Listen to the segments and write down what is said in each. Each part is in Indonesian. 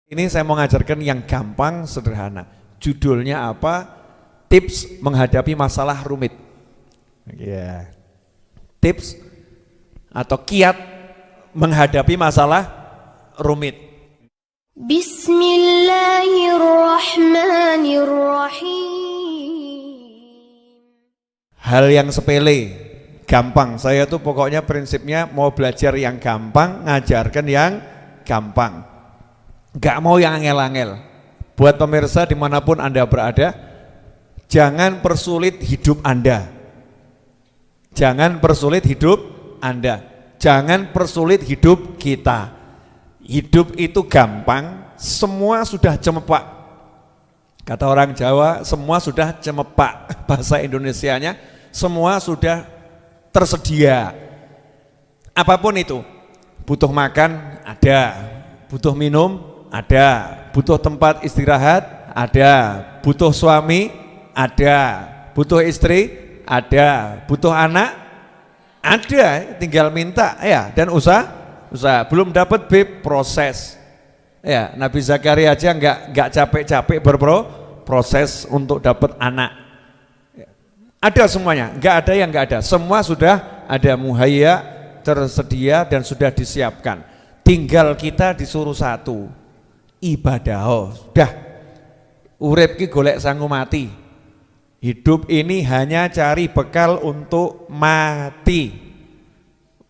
Ini saya mau ngajarkan yang gampang, sederhana. Judulnya apa? Tips menghadapi masalah rumit. Ya. Tips atau kiat menghadapi masalah rumit. Bismillahirrahmanirrahim. Hal yang sepele, gampang. Saya tuh pokoknya prinsipnya mau belajar yang gampang, ngajarkan yang gampang. Gak mau yang angel-angel. Buat pemirsa dimanapun Anda berada, jangan persulit hidup Anda. Jangan persulit hidup Anda. Jangan persulit hidup kita. Hidup itu gampang, semua sudah cemepak. Kata orang Jawa, semua sudah cemepak. Bahasa Indonesianya, semua sudah tersedia. Apapun itu, butuh makan ada, butuh minum ada, butuh tempat istirahat ada, butuh suami ada, butuh istri ada, butuh anak ada, tinggal minta ya, dan usaha. Belum dapat proses ya. Nabi Zakaria aja nggak capek-capek berproses untuk dapat anak. Ada semuanya, nggak ada yang nggak ada, semua sudah ada, muhayya, tersedia dan sudah disiapkan. Tinggal kita disuruh satu, ibadah. Sudah, urip ki golek sangu mati. Hidup ini hanya cari bekal untuk mati.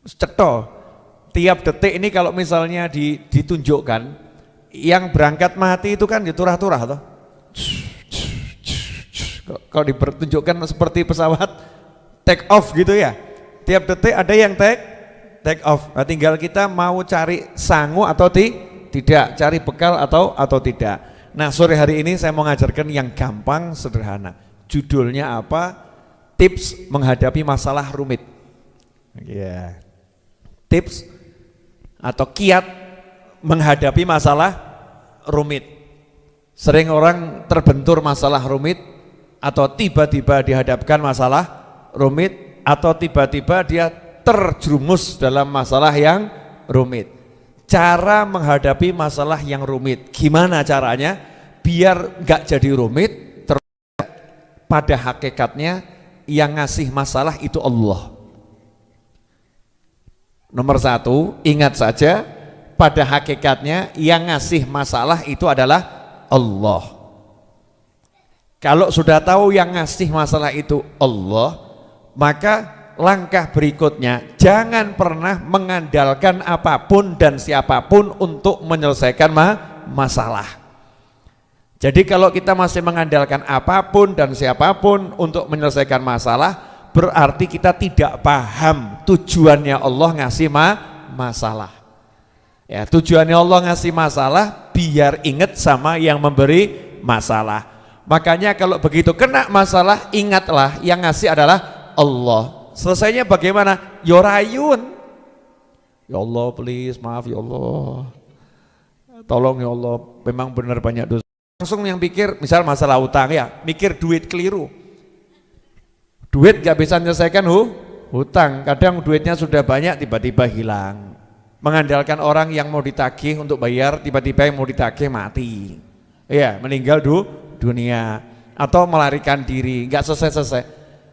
Cetha. Tiap detik ini kalau misalnya ditunjukkan, yang berangkat mati itu kan diturah-turah toh. Kalau dipertunjukkan seperti pesawat take off gitu ya. Tiap detik ada yang take off. Nah, tinggal kita mau cari sangu atau tidak, cari bekal atau tidak. Nah, sore hari ini saya mau ngajarkan yang gampang, sederhana. Judulnya apa? Tips menghadapi masalah rumit. Ya. Tips atau kiat menghadapi masalah rumit. Sering orang terbentur masalah rumit, atau tiba-tiba dihadapkan masalah rumit, atau tiba-tiba dia terjerumus dalam masalah yang rumit. Cara menghadapi masalah yang rumit, gimana caranya biar gak jadi rumit? Pada hakikatnya yang ngasih masalah itu Allah. Nomor satu, ingat saja, pada hakikatnya yang ngasih masalah itu adalah Allah. Kalau sudah tahu yang ngasih masalah itu Allah, maka langkah berikutnya jangan pernah mengandalkan apapun dan siapapun untuk menyelesaikan masalah. Jadi kalau kita masih mengandalkan apapun dan siapapun untuk menyelesaikan masalah, berarti kita tidak paham tujuannya Allah ngasih masalah. Ya, tujuannya Allah ngasih masalah biar ingat sama yang memberi masalah. Makanya kalau begitu kena masalah, ingatlah yang ngasih adalah Allah. Selesainya bagaimana? Yorayun. Ya Allah, please, maaf ya Allah. Tolong ya Allah, memang benar banyak dosa. Langsung yang pikir, misal masalah utang ya, mikir duit keliru. Duit gak bisa menyelesaikan hutang. Kadang duitnya sudah banyak tiba-tiba hilang. Mengandalkan orang yang mau ditagih untuk bayar, tiba-tiba yang mau ditagih mati. Ya, meninggal dunia. Atau melarikan diri, gak selesai-selesai.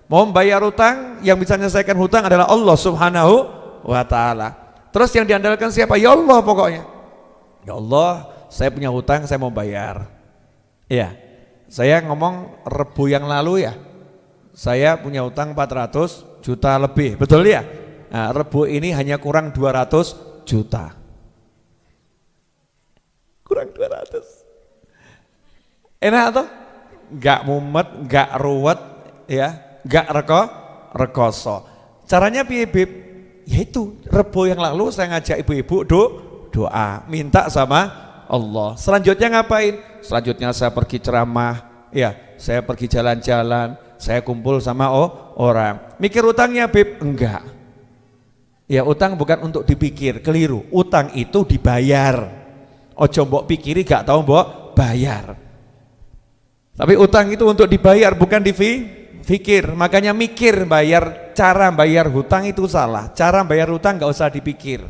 Mau bayar hutang, yang bisa menyelesaikan hutang adalah Allah Subhanahu wa ta'ala. Terus yang diandalkan siapa? Ya Allah pokoknya. Ya Allah, saya punya hutang, saya mau bayar. Ya, saya ngomong Rebu yang lalu ya, saya punya utang 400 juta lebih, betul ya? Nah, Rebu ini hanya kurang 200 juta. Kurang 200. Enak atau? Gak mumet, gak ruwet, ya, gak rekoso. Caranya piye, Bib? Yaitu Rebu yang lalu saya ngajak ibu-ibu doa, minta sama Allah. Selanjutnya ngapain? Selanjutnya saya pergi ceramah, ya, saya pergi jalan-jalan. Saya kumpul sama orang. Mikir utangnya, Bib? Enggak. Ya, utang bukan untuk dipikir, keliru. Utang itu dibayar. Ojo mbok pikiri gak tahu mbok bayar. Tapi utang itu untuk dibayar, bukan dipikir. Makanya mikir bayar, cara bayar hutang itu salah. Cara bayar hutang gak usah dipikir.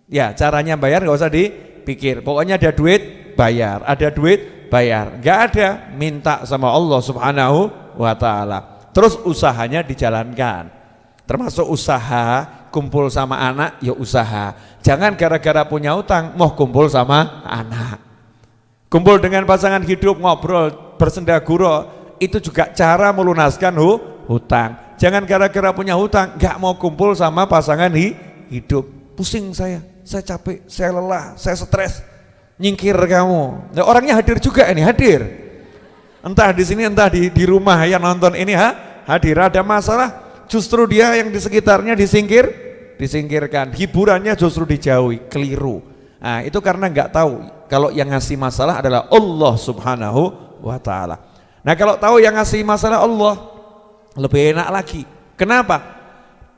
Ya, caranya bayar gak usah dipikir. Pokoknya ada duit, bayar, ada duit bayar. Nggak ada, minta sama Allah Subhanahu wa Ta'ala. Terus usahanya dijalankan, termasuk usaha kumpul sama anak, ya usaha. Jangan gara-gara punya utang mau kumpul sama anak. Kumpul dengan pasangan hidup, ngobrol, bersendaguro, itu juga cara melunaskan hutang. Jangan gara-gara punya hutang nggak mau kumpul sama pasangan hidup. Pusing saya capek, saya lelah, saya stres, nyingkir kamu. Nah, orangnya hadir juga ini, hadir. Entah di sini, entah di rumah yang nonton ini hadir. Ada masalah, justru dia yang di sekitarnya disingkirkan. Hiburannya justru dijauhi, keliru. Nah, itu karena nggak tahu kalau yang ngasih masalah adalah Allah Subhanahu wa Ta'ala. Nah, kalau tahu yang ngasih masalah Allah, lebih enak lagi. Kenapa?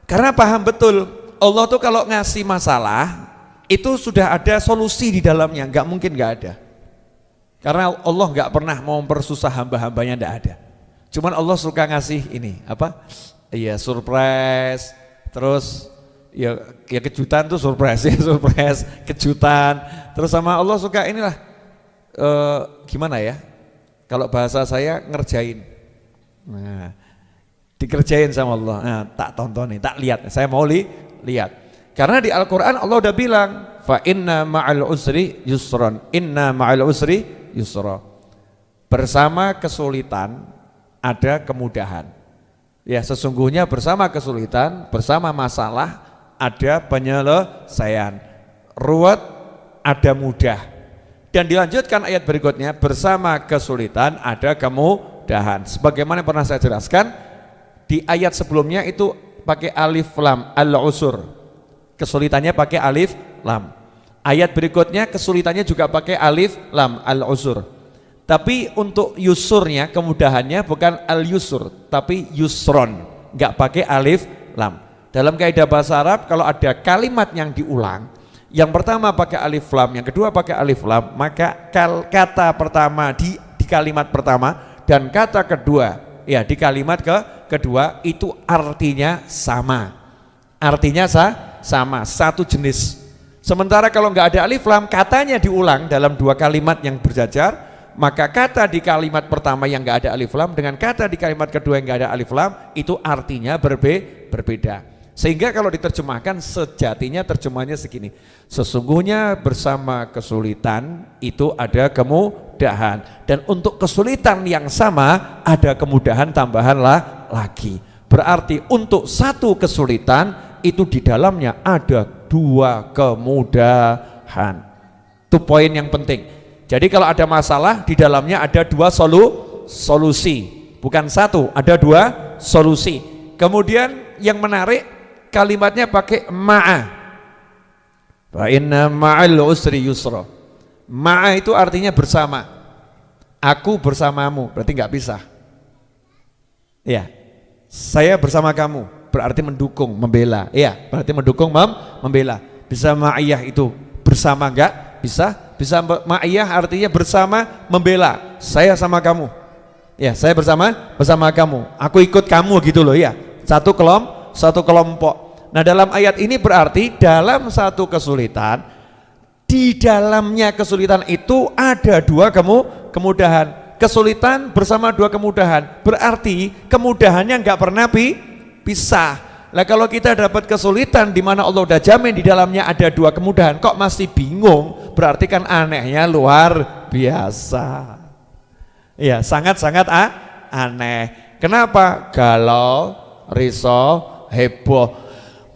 Karena paham betul Allah tuh kalau ngasih masalah itu sudah ada solusi di dalamnya, nggak mungkin nggak ada. Karena Allah nggak pernah mau mempersusah hamba-hambanya, nggak ada. Cuman Allah suka ngasih ini apa? Iya, surprise. Terus ya kejutan tuh surprise ya, surprise, kejutan. Terus sama Allah suka inilah gimana ya? Kalau bahasa saya ngerjain. Nah, dikerjain sama Allah. Nah, tak tontonin, tak lihat. Saya mau lihat. Karena di Al-Quran Allah udah bilang, fa inna ma'al usri yusron, inna ma'al usri yusra. Bersama kesulitan ada kemudahan. Ya, sesungguhnya bersama kesulitan, bersama masalah ada penyelesaian. Ruwet ada mudah. Dan dilanjutkan ayat berikutnya, bersama kesulitan ada kemudahan. Sebagaimana pernah saya jelaskan di ayat sebelumnya itu pakai alif lam, al-usur. Kesulitannya pakai alif lam. Ayat berikutnya kesulitannya juga pakai alif lam, al-usur. Tapi untuk yusurnya, kemudahannya bukan al-yusur, tapi yusron, nggak pakai alif lam. Dalam kaidah bahasa Arab kalau ada kalimat yang diulang, yang pertama pakai alif lam, yang kedua pakai alif lam, maka kata pertama di kalimat pertama dan kata kedua ya di kalimat kedua itu artinya sama. Artinya sama, satu jenis. Sementara kalau nggak ada alif lam, katanya diulang dalam dua kalimat yang berjajar, maka kata di kalimat pertama yang nggak ada alif lam dengan kata di kalimat kedua yang nggak ada alif lam itu artinya berbeda. Sehingga kalau diterjemahkan sejatinya terjemahnya segini, sesungguhnya bersama kesulitan itu ada kemudahan, dan untuk kesulitan yang sama ada kemudahan tambahan lagi. Berarti untuk satu kesulitan itu di dalamnya ada dua kemudahan. Itu poin yang penting. Jadi kalau ada masalah di dalamnya ada dua solusi, bukan satu, ada dua solusi. Kemudian yang menarik kalimatnya pakai ma'a. Fa inna ma'al usri yusra. Ma'a itu artinya bersama. Aku bersamamu, berarti nggak pisah. Ya, saya bersama kamu berarti mendukung, membela. Iya, berarti mendukung, membela. Bisa ma'iyah itu bersama enggak? Bisa ma'iyah artinya bersama, membela. Saya sama kamu. Ya, saya bersama kamu. Aku ikut kamu gitu loh ya. Satu kelompok. Nah, dalam ayat ini berarti dalam satu kesulitan, di dalamnya kesulitan itu ada dua kemudahan. Kesulitan bersama dua kemudahan. Berarti kemudahannya enggak pernah pisah. Lah kalau kita dapat kesulitan di mana Allah udah jamin di dalamnya ada dua kemudahan, kok masih bingung? Berarti kan anehnya luar biasa. Ya, sangat-sangat aneh. Kenapa? Galau, risau, heboh,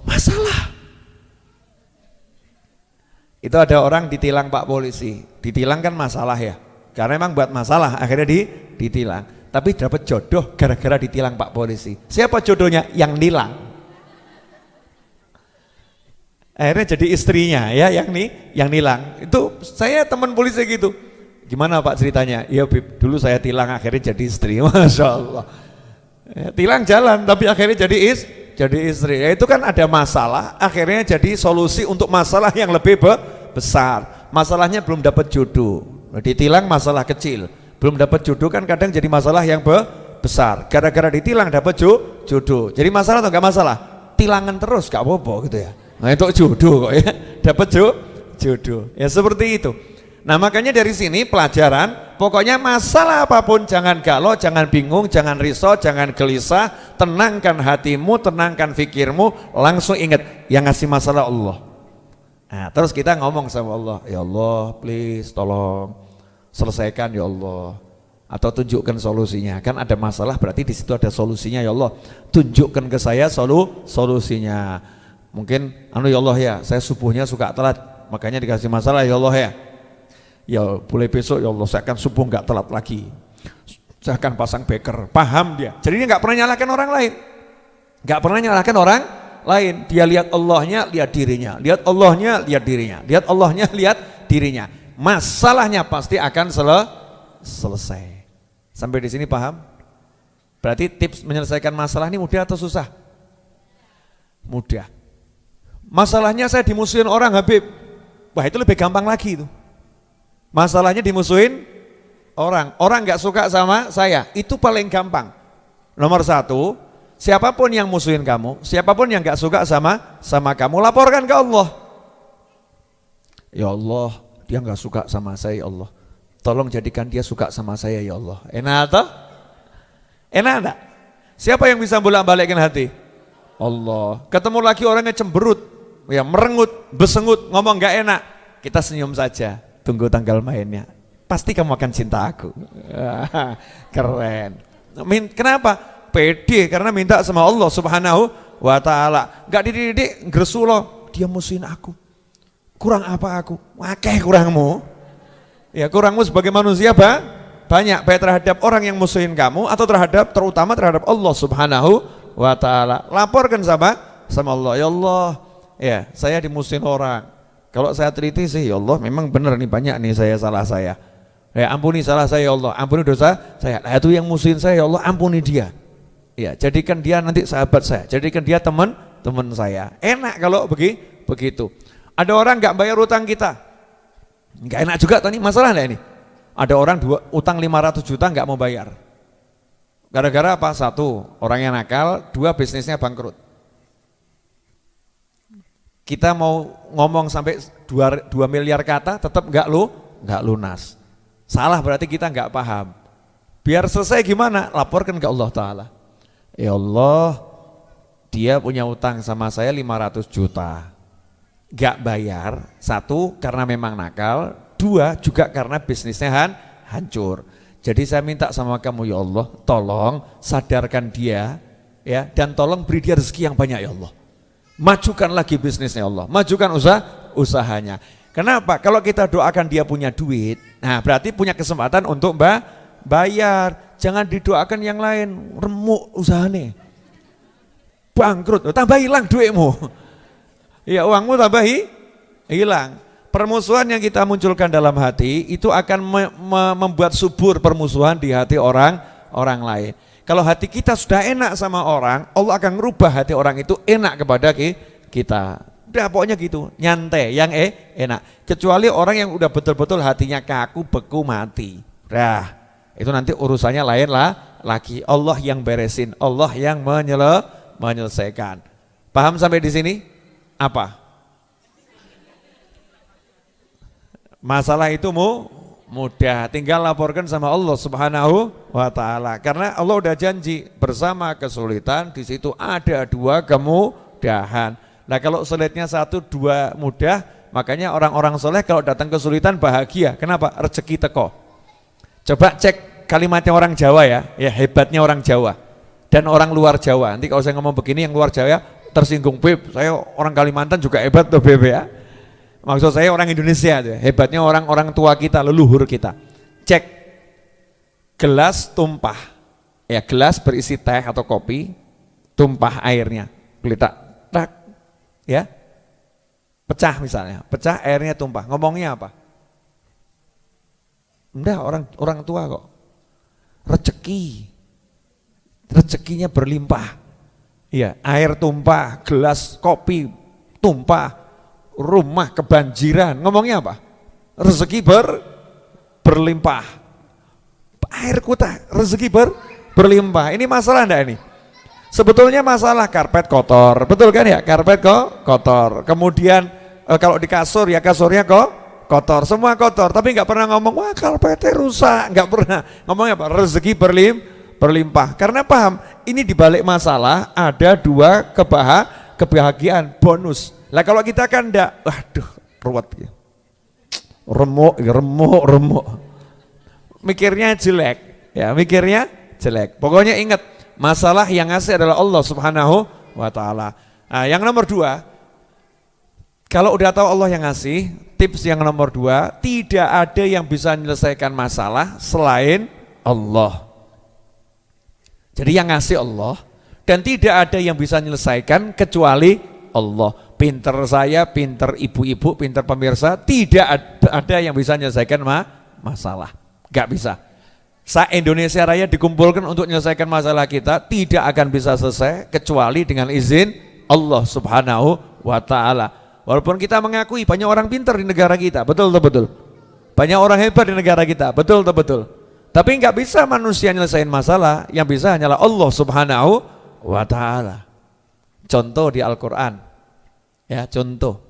masalah. Itu ada orang ditilang Pak Polisi. Ditilang kan masalah ya. Karena memang buat masalah akhirnya ditilang. Tapi dapat jodoh gara-gara ditilang Pak Polisi. Siapa jodohnya? Yang nilang. Akhirnya jadi istrinya ya yang nilang. Itu saya teman polisi gitu. Gimana Pak ceritanya? Iya Bib, dulu saya tilang akhirnya jadi istri. Masya Allah. Ya, tilang jalan tapi akhirnya jadi istri. Ya, itu kan ada masalah, akhirnya jadi solusi untuk masalah yang lebih besar. Masalahnya belum dapat jodoh. Ditilang masalah kecil. Belum dapat jodoh kan kadang jadi masalah yang besar. Gara-gara ditilang dapat jodoh. Jadi masalah atau enggak masalah? Tilangan terus gak apa-apa gitu ya. Nah, itu jodoh kok ya. Dapat jodoh. Ya seperti itu. Nah makanya dari sini pelajaran, pokoknya masalah apapun jangan galau, jangan bingung, jangan risau, jangan gelisah, tenangkan hatimu, tenangkan fikirmu, langsung ingat yang ngasih masalah Allah. Nah terus kita ngomong sama Allah, ya Allah please tolong selesaikan ya Allah, atau tunjukkan solusinya. Kan ada masalah berarti di situ ada solusinya, ya Allah tunjukkan ke saya solusinya. Mungkin ya Allah ya, saya subuhnya suka telat makanya dikasih masalah ya Allah ya. Ya boleh besok ya Allah saya akan subuh nggak telat lagi, saya akan pasang beker. Paham dia, jadi dia nggak pernah nyalahkan orang lain, nggak pernah nyalahkan orang lain. Dia lihat Allahnya, lihat dirinya, lihat Allahnya, lihat dirinya, lihat Allahnya, lihat dirinya. Masalahnya pasti akan selesai. Sampai di sini paham? Berarti tips menyelesaikan masalah ini mudah atau susah? Mudah. Masalahnya saya dimusuhin orang Habib, wah itu lebih gampang lagi itu. Masalahnya dimusuhin orang nggak suka sama saya, itu paling gampang. Nomor satu, siapapun yang musuhin kamu, siapapun yang nggak suka sama kamu, laporkan ke Allah. Ya Allah, dia nggak suka sama saya ya Allah, tolong jadikan dia suka sama saya ya Allah. Enak atau? Enak enggak? Siapa yang bisa bolak-balikkan hati? Allah. Ketemu lagi orangnya cemberut, ya merengut, besengut, ngomong nggak enak, kita senyum saja. Tunggu tanggal mainnya, pasti kamu akan cinta aku. Keren. Kenapa? Pede karena minta sama Allah Subhanahu wa ta'ala. Gak dididik gresulo, dia musuhin aku. Kurang apa aku? Wakeh kurangmu. Ya kurangmu sebagai manusia banyak, baik terhadap orang yang musuhin kamu atau terutama terhadap Allah Subhanahu wa ta'ala. Laporkan sama Allah. Ya Allah, ya saya dimusuhin orang. Kalau saya teliti sih ya Allah memang benar nih, banyak nih salah saya. Ya ampuni salah saya ya Allah, ampuni dosa saya. Nah itu yang musuhin saya ya Allah, ampuni dia. Ya jadikan dia nanti sahabat saya, jadikan dia teman saya. Enak kalau begitu. Ada orang nggak bayar utang kita, nggak enak juga tadi masalah ini. Ada orang utang 500 juta nggak mau bayar. Gara-gara apa? Satu, orang yang nakal, dua, bisnisnya bangkrut. Kita mau ngomong sampai 2 miliar kata tetap nggak lunas. Salah berarti kita nggak paham. Biar selesai gimana? Laporkan ke Allah Ta'ala. Ya Allah, dia punya utang sama saya 500 juta. Nggak bayar, satu karena memang nakal, dua juga karena bisnisnya hancur. Jadi saya minta sama kamu ya Allah, tolong sadarkan dia ya, dan tolong beri dia rezeki yang banyak ya Allah. Majukan lagi bisnisnya Allah, majukan usahanya. Kenapa? Kalau kita doakan dia punya duit, nah berarti punya kesempatan untuk bayar. Jangan didoakan yang lain, remuk usahanya, bangkrut, tambah hilang duitmu. Ya uangmu tambah hilang. Permusuhan yang kita munculkan dalam hati itu akan membuat subur permusuhan di hati orang lain. Kalau hati kita sudah enak sama orang, Allah akan merubah hati orang itu enak kepada kita. Udah pokoknya gitu, nyantai, yang enak. Kecuali orang yang udah betul-betul hatinya kaku, beku, mati. Dah, itu nanti urusannya lain lagi. Allah yang beresin, Allah yang menyelesaikan. Paham sampai di sini? Apa? Masalah itu mudah, tinggal laporkan sama Allah Subhanahu wa ta'ala. Karena Allah udah janji bersama kesulitan di situ ada 2 kemudahan. Nah kalau sulitnya 1, 2 mudah, makanya orang-orang soleh kalau datang kesulitan bahagia. Kenapa? Rezeki teko. Coba cek kalimatnya orang Jawa ya hebatnya orang Jawa dan orang luar Jawa. Nanti kalau saya ngomong begini yang luar Jawa tersinggung, Beb, saya orang Kalimantan juga hebat tuh Beb ya. Maksud saya orang Indonesia tuh, hebatnya orang tua kita, leluhur kita. Cek gelas tumpah, ya gelas berisi teh atau kopi, tumpah airnya, geletak, tak, ya, pecah misalnya, pecah airnya tumpah. Ngomongnya apa? Enggak, orang tua kok. Rezekinya berlimpah. Iya, air tumpah, gelas kopi tumpah. Rumah kebanjiran, ngomongnya apa? Rezeki berlimpah. Air kutah, rezeki berlimpah. Ini masalah enggak ini? Sebetulnya masalah karpet kotor, betul kan ya? Karpet kotor. Kemudian kalau di kasur ya kasurnya kotor, semua kotor, tapi nggak pernah ngomong wah karpetnya rusak, nggak pernah. Ngomongnya apa? Rezeki berlimpah. Karena paham, ini dibalik masalah ada dua kebahagiaan bonus. Lah kalau kita kan enggak, waduh, ruwet gitu. Remuk. Mikirnya jelek, ya mikirnya jelek. Pokoknya ingat, masalah yang ngasih adalah Allah Subhanahu wa taala. Nah, yang nomor dua, kalau udah tahu Allah yang ngasih, tips yang nomor dua, tidak ada yang bisa menyelesaikan masalah selain Allah. Jadi yang ngasih Allah, dan tidak ada yang bisa menyelesaikan kecuali Allah. Pinter saya, pinter ibu-ibu, pinter pemirsa, tidak ada yang bisa menyelesaikan masalah. Gak bisa. Indonesia Raya dikumpulkan untuk menyelesaikan masalah kita, tidak akan bisa selesai kecuali dengan izin Allah Subhanahu wa taala. Walaupun kita mengakui banyak orang pintar di negara kita, betul. Banyak orang hebat di negara kita, betul. Tapi nggak bisa manusia nyelesain masalah, yang bisa hanyalah Allah Subhanahu wa taala. Contoh di Al-Qur'an. Ya, contoh.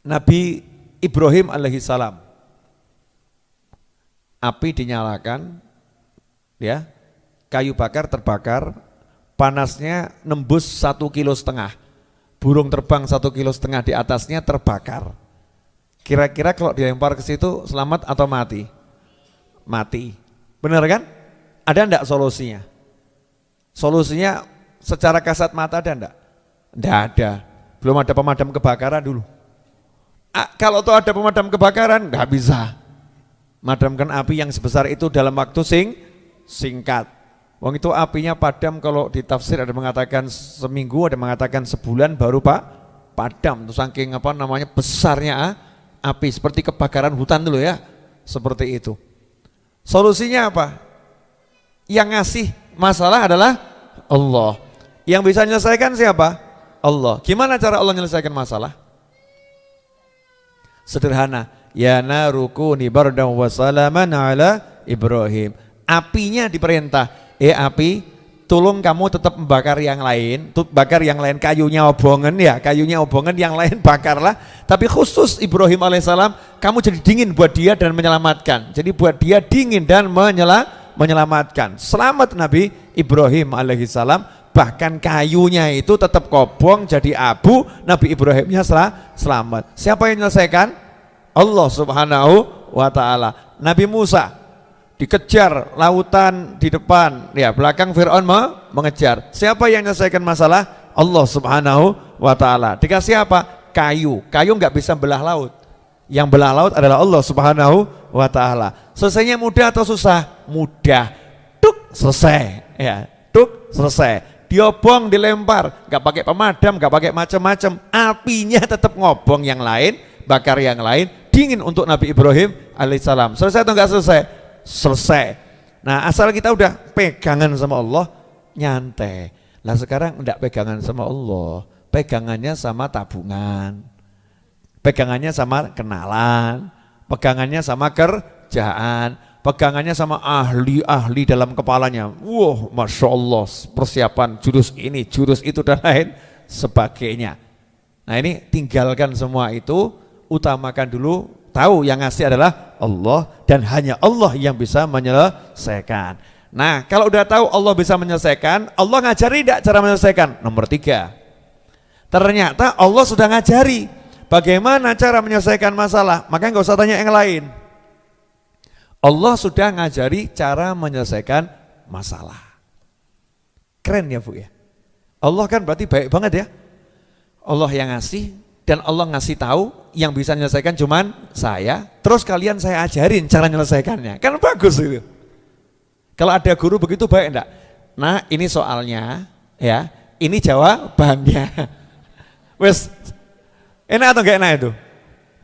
Nabi Ibrahim alaihissalam. Api dinyalakan, ya. Kayu bakar terbakar, panasnya nembus 1,5 kilo. Burung terbang 1,5 kilo di atasnya terbakar. Kira-kira kalau dilempar ke situ selamat atau mati? Mati. Benar kan? Ada enggak solusinya? Solusinya secara kasat mata ada enggak? Enggak ada. Belum ada pemadam kebakaran dulu. Kalau tuh ada pemadam kebakaran enggak bisa madamkan api yang sebesar itu dalam waktu singkat. Wong itu apinya padam, kalau di tafsir ada mengatakan seminggu, ada mengatakan sebulan baru padam. Itu saking besarnya api, seperti kebakaran hutan dulu ya, seperti itu. Solusinya apa? Yang ngasih masalah adalah Allah. Yang bisa menyelesaikan siapa? Allah. Gimana cara Allah menyelesaikan masalah? Sederhana. Ya narukuni bardan wa salaman ala Ibrahim. Apinya diperintah, api, tolong kamu tetap membakar yang lain, bakar yang lain, kayunya obongan yang lain bakarlah, tapi khusus Ibrahim alaihissalam kamu jadi dingin buat dia dan menyelamatkan. Jadi buat dia dingin dan menyelamatkan. Selamat Nabi Ibrahim alaihissalam, bahkan kayunya itu tetap kobong jadi abu, Nabi Ibrahimnya selamat. Siapa yang menyelesaikan? Allah Subhanahu wa taala. Nabi Musa dikejar lautan di depan, ya belakang Fir'aun mengejar. Siapa yang menyelesaikan masalah? Allah Subhanahu wa taala. Dikasih apa? Kayu nggak bisa belah laut. Yang belah laut adalah Allah Subhanahu wa taala. Selesainya mudah atau susah? Mudah. Tuk, selesai. Ya, tuk, selesai. Diobong, dilempar, nggak pakai pemadam, nggak pakai macam-macam. Apinya tetap ngobong yang lain, bakar yang lain, dingin untuk Nabi Ibrahim alaihissalam. Selesai atau nggak selesai? Selesai. Nah, asal kita udah pegangan sama Allah, nyantai. Lah sekarang enggak pegangan sama Allah, pegangannya sama tabungan, pegangannya sama kenalan, pegangannya sama kerjaan, pegangannya sama ahli-ahli dalam kepalanya. Wah, Masya Allah, persiapan jurus ini, jurus itu dan lain sebagainya. Nah, ini tinggalkan semua itu, utamakan dulu, tahu yang ngasih adalah Allah dan hanya Allah yang bisa menyelesaikan. Nah, kalau udah tahu Allah bisa menyelesaikan, Allah ngajari tidak cara menyelesaikan? Nomor 3, ternyata Allah sudah ngajari bagaimana cara menyelesaikan masalah, makanya nggak usah tanya yang lain. Allah sudah ngajari cara menyelesaikan masalah. Keren ya Bu ya. Allah kan berarti baik banget ya. Allah yang ngasih, dan Allah ngasih tahu yang bisa menyelesaikan cuman saya, terus kalian saya ajarin cara menyelesaikannya. Kan bagus itu. Kalau ada guru begitu baik enggak? Nah, ini soalnya ya, ini jawabannya. Wes, enak atau enggak enak itu?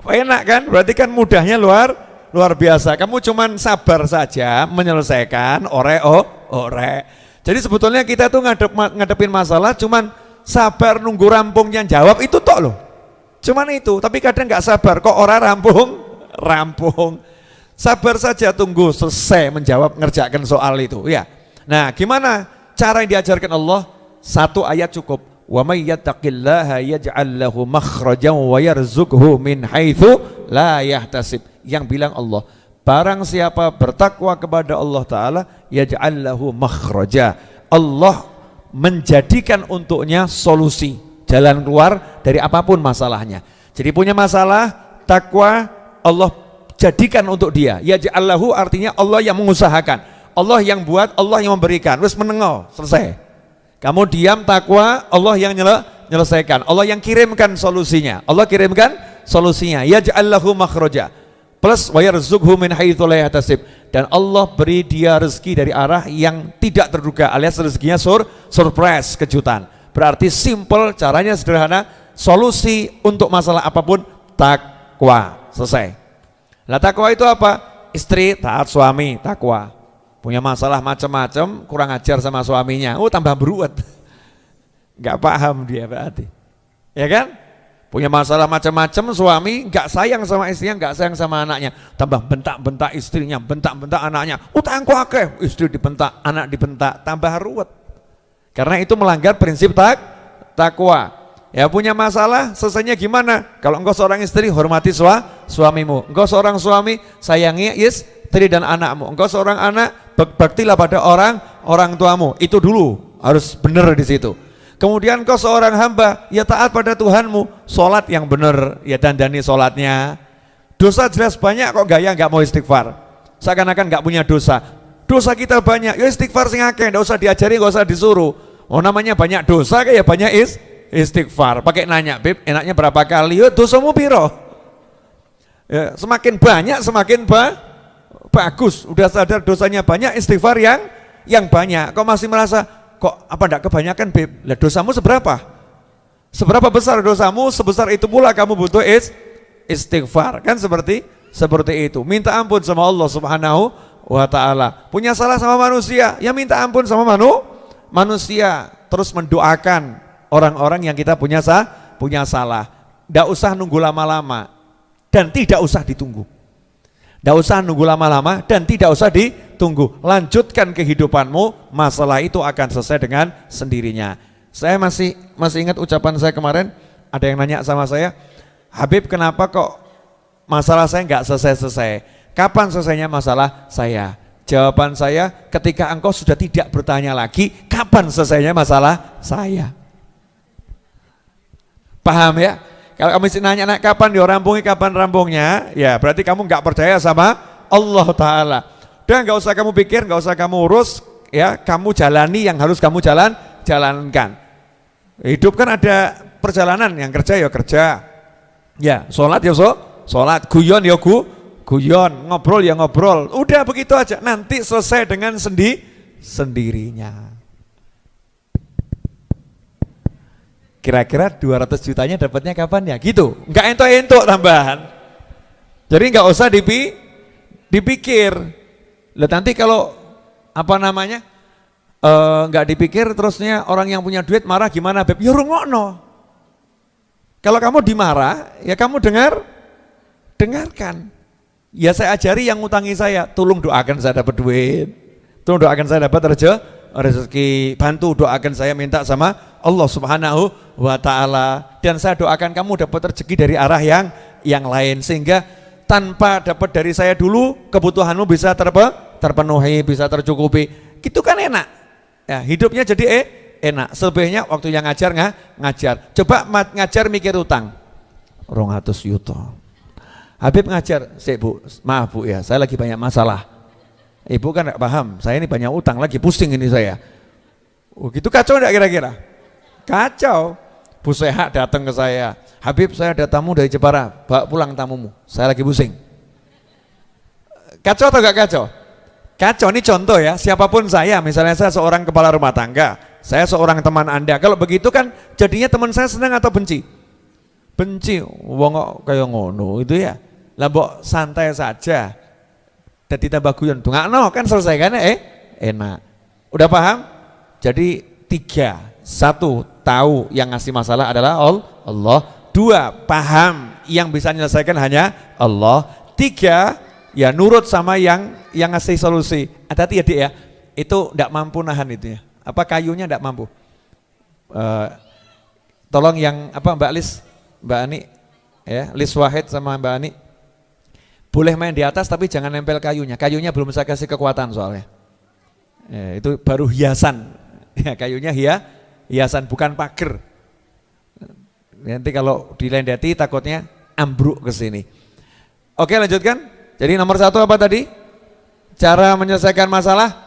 Enak kan? Berarti kan mudahnya luar biasa. Kamu cuman sabar saja menyelesaikan ore. Jadi sebetulnya kita tuh ngadepin masalah cuman sabar nunggu rampungnya jawab itu tok loh. Cuman itu, tapi kadang nggak sabar kok orang rampung. Sabar saja tunggu selesai menjawab, ngerjakan soal itu ya. Nah, gimana cara yang diajarkan Allah? 1 ayat cukup. wa may yattaqillaha yaj'al lahu makhrajan wa yarzuqhu min haitsu la yahtasib. Yang bilang Allah, barang siapa bertakwa kepada Allah Ta'ala, yaj'al lahu makhraja, Allah menjadikan untuknya solusi, jalan keluar dari apapun masalahnya. Jadi punya masalah, takwa, Allah jadikan untuk dia. Yaj'al lahu artinya Allah yang mengusahakan, Allah yang buat, Allah yang memberikan. Terus menengok, selesai. Kamu diam, takwa, Allah yang menyelesaikan, Allah yang kirimkan solusinya. Allah kirimkan solusinya. Yaj'al lahu makhraja. Plus wa yarzuqhu min haitsu la yahtasib. Dan Allah beri dia rezeki dari arah yang tidak terduga, alias rezekinya surprise, kejutan. Berarti simple, caranya sederhana, solusi untuk masalah apapun takwa. Selesai. Lah takwa itu apa? Istri taat suami, takwa. Punya masalah macam-macam, kurang ajar sama suaminya, tambah beruat. Enggak paham dia berarti. Ya kan? Punya masalah macam-macam, suami enggak sayang sama istrinya, enggak sayang sama anaknya, tambah bentak-bentak istrinya, bentak-bentak anaknya. Utangku akeh, istri dibentak, anak dibentak, tambah ruwet. Karena itu melanggar prinsip takwa. Ya, punya masalah, selesainya gimana? Kalau engkau seorang istri, hormati suamimu. Engkau seorang suami, sayangi istri dan anakmu. Engkau seorang anak, baktilah pada orang tuamu. Itu dulu harus benar di situ. Kemudian engkau seorang hamba, ya taat pada Tuhanmu. Sholat yang benar, ya dandani sholatnya. Dosa jelas banyak, kok gaya nggak mau istighfar. Seakan-akan nggak punya dosa. Dosa kita banyak, ya istighfar sing akeh, nggak usah diajari, nggak usah disuruh. Oh, namanya banyak dosa, kayak banyak istighfar. Pakai nanya, Beb, enaknya berapa kali? Ya, dosamu piro? Ya, semakin banyak semakin bagus. Udah sadar dosanya banyak, istighfar yang banyak. Kok masih merasa kok apa enggak kebanyakan, Beb? Lah dosamu seberapa? Seberapa besar dosamu, sebesar itu pula kamu butuh istighfar. Kan seperti itu. Minta ampun sama Allah Subhanahu wa ta'ala. Punya salah sama manusia, ya minta ampun sama manusia. Terus mendoakan orang-orang yang kita punya salah. Tidak usah nunggu lama-lama dan tidak usah ditunggu. Tidak usah nunggu lama-lama dan tidak usah ditunggu. Lanjutkan kehidupanmu, masalah itu akan selesai dengan sendirinya. Saya masih ingat ucapan saya kemarin, ada yang nanya sama saya, Habib, kenapa kok masalah saya nggak selesai-selesai? Kapan selesainya masalah saya? Jawaban saya, ketika engkau sudah tidak bertanya lagi, kapan selesainya masalah saya? Paham ya? Kalau kamu masih nanya kapan dirampungnya, kapan rampungnya, ya berarti kamu nggak percaya sama Allah Ta'ala. Dan nggak usah kamu pikir, nggak usah kamu urus, ya kamu jalani yang harus kamu jalankan. Hidup kan ada perjalanan, yang kerja ya kerja, ya sholat ya sholat, guyon ya guyon, ngobrol ya ngobrol, udah begitu aja, nanti selesai dengan sendirinya. Kira-kira 200 jutanya dapatnya kapan ya? Gitu, enggak entuk-entuk tambahan. Jadi enggak usah dipikir. Lah nanti kalau enggak dipikir terusnya orang yang punya duit marah gimana, Beb? Ya rungokno. Kalau kamu dimarah, ya kamu dengarkan. Ya saya ajari yang ngutangi saya, tolong doakan saya dapat duit, tolong doakan saya dapat rezeki, bantu doakan saya minta sama Allah Subhanahu wa ta'ala, dan saya doakan kamu dapat rezeki dari arah yang lain, sehingga tanpa dapat dari saya dulu kebutuhanmu bisa terpenuhi, bisa tercukupi. Gitu kan enak ya, hidupnya jadi enak. Selebihnya waktu yang ngajar, coba ngajar mikir utang 200 juta. Habib ngajar, Bu, maaf Bu ya, saya lagi banyak masalah. Ibu kan enggak paham, saya ini banyak utang, lagi pusing ini saya. Oh gitu, kacau enggak kira-kira? Kacau. Bu Sehat datang ke saya, Habib saya ada tamu dari Jepara, bawa pulang tamumu, saya lagi pusing. Kacau atau enggak kacau? Kacau, ini contoh ya, siapapun saya, misalnya saya seorang kepala rumah tangga, saya seorang teman Anda, kalau begitu kan jadinya teman saya senang atau benci? Benci, wong kok kayak ngono itu ya. Lah mbok santai saja. Dadi tambah guyon, dongakno kan selesai kan enak. Udah paham? Jadi 3, 1 tahu yang ngasih masalah adalah Allah. 2 paham yang bisa menyelesaikan hanya Allah. 3 ya nurut sama yang ngasih solusi. Hati-hati ya Dik ya, itu enggak mampu nahan itu ya. Apa kayunya enggak mampu. Tolong yang apa Mbak Lis, Mbak Ani, ya, Lis Wahid sama Mbak Ani. Boleh main di atas tapi jangan nempel kayunya. Kayunya belum saya kasih kekuatan soalnya. Ya, itu baru hiasan. Ya, kayunya hiasan bukan pagar. Nanti kalau dilendati takutnya ambruk ke sini. Oke, lanjutkan. Jadi nomor 1 apa tadi? Cara menyelesaikan masalah.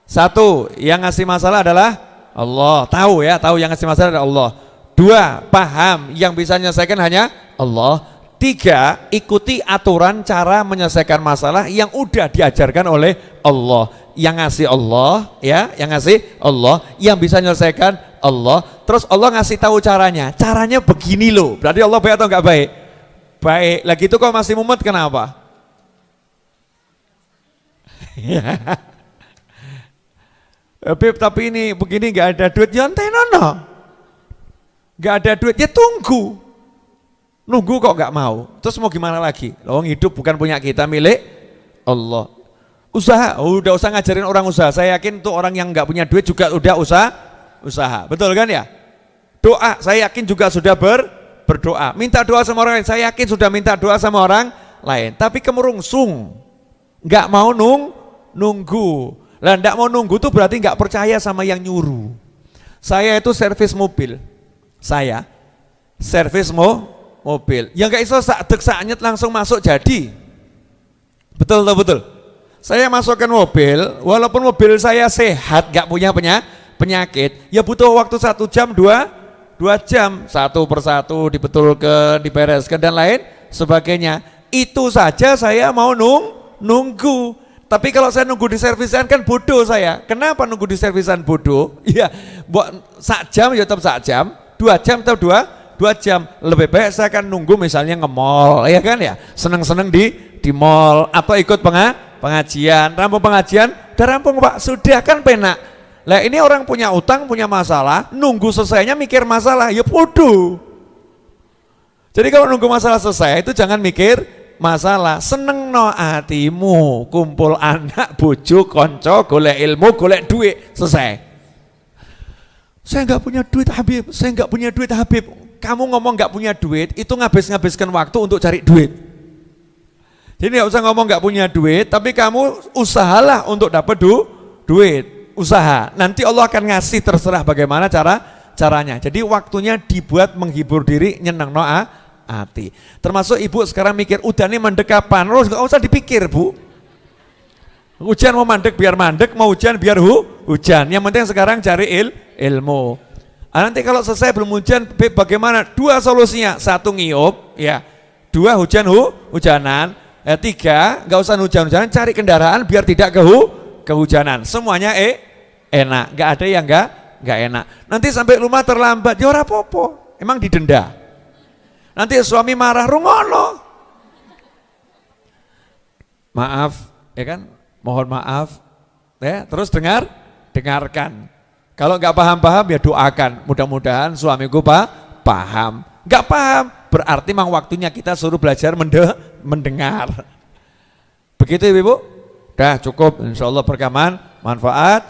1, yang ngasih masalah adalah Allah. Tahu ya, tahu yang ngasih masalah adalah Allah. 2, paham yang bisa menyelesaikan hanya Allah. 3, ikuti aturan cara menyelesaikan masalah yang udah diajarkan oleh Allah. Yang ngasih Allah, ya, yang ngasih Allah, yang bisa menyelesaikan Allah. Terus Allah ngasih tahu caranya. Caranya begini loh. Berarti Allah baik atau enggak baik? Baik. Lagi itu kok masih mumet kenapa? Beb, tapi ini begini enggak ada duit. Ya ente nono. Enggak ada duit, ya tunggu. Nunggu kok nggak mau, terus mau gimana lagi? Loh, hidup bukan punya kita, milik Allah. Usaha, udah usah ngajarin orang usaha. Saya yakin tuh orang yang nggak punya duit juga udah usaha, betul kan ya? Doa, saya yakin juga sudah berdoa. Minta doa sama orang lain, saya yakin sudah minta doa sama orang lain. Tapi kemerungsung, nggak mau nunggu. Lah nggak mau nunggu tuh berarti nggak percaya sama yang nyuruh. Saya itu servis mobil, mobil, yang gak iso sak langsung masuk jadi. Betul. Saya masukkan mobil, walaupun mobil saya sehat, gak punya penyakit, ya butuh waktu 1 jam, 2 jam, satu persatu dibetulkan, dibereskan dan lain sebagainya. Itu saja saya mau nunggu. Tapi kalau saya nunggu di servisan kan bodoh saya. Kenapa nunggu di servisan bodoh? Iya, buat 1 jam ya tetap 1 jam, 2 jam tetap 2 jam. Lebih baik saya akan nunggu misalnya nge-mall, ya kan ya, seneng-seneng di mall atau ikut pengajian. Rampung pengajian, udah rampung Pak, sudah kan penak. Lah ini orang punya utang, punya masalah, nunggu selesainya mikir masalah, ya bodoh. Jadi kalau nunggu masalah selesai itu jangan mikir masalah, seneng no hatimu, kumpul anak, bojo, konco, golek ilmu, golek duit, selesai. Saya nggak punya duit Habib, Kamu ngomong nggak punya duit, itu ngabiskan waktu untuk cari duit. Jadi nggak usah ngomong nggak punya duit, tapi kamu usahalah untuk dapat duit, usaha. Nanti Allah akan ngasih, terserah bagaimana caranya. Jadi waktunya dibuat menghibur diri, nyeneng hati. Termasuk ibu sekarang mikir, udah nih mandek kapan? Nggak usah dipikir Bu. Hujan mau mandek biar mandek, mau hujan biar hujan. Yang penting sekarang cari ilmu. Nanti kalau selesai belum hujan, bagaimana? 2 solusinya, 1 ngiyup, ya, 2 hujanan, 3 nggak usah hujan-hujanan, cari kendaraan biar tidak kehujanan. Semuanya enak, nggak ada yang nggak enak. Nanti sampai rumah terlambat, ya ora apa-apa, emang didenda. Nanti suami marah, rungono. Maaf, ya kan? Mohon maaf, ya. Terus dengarkan. Kalau nggak paham ya doakan. Mudah-mudahan suamiku paham. Nggak paham, berarti memang waktunya kita suruh belajar mendengar. Begitu Ibu. Dah cukup, insya Allah berkaman, manfaat.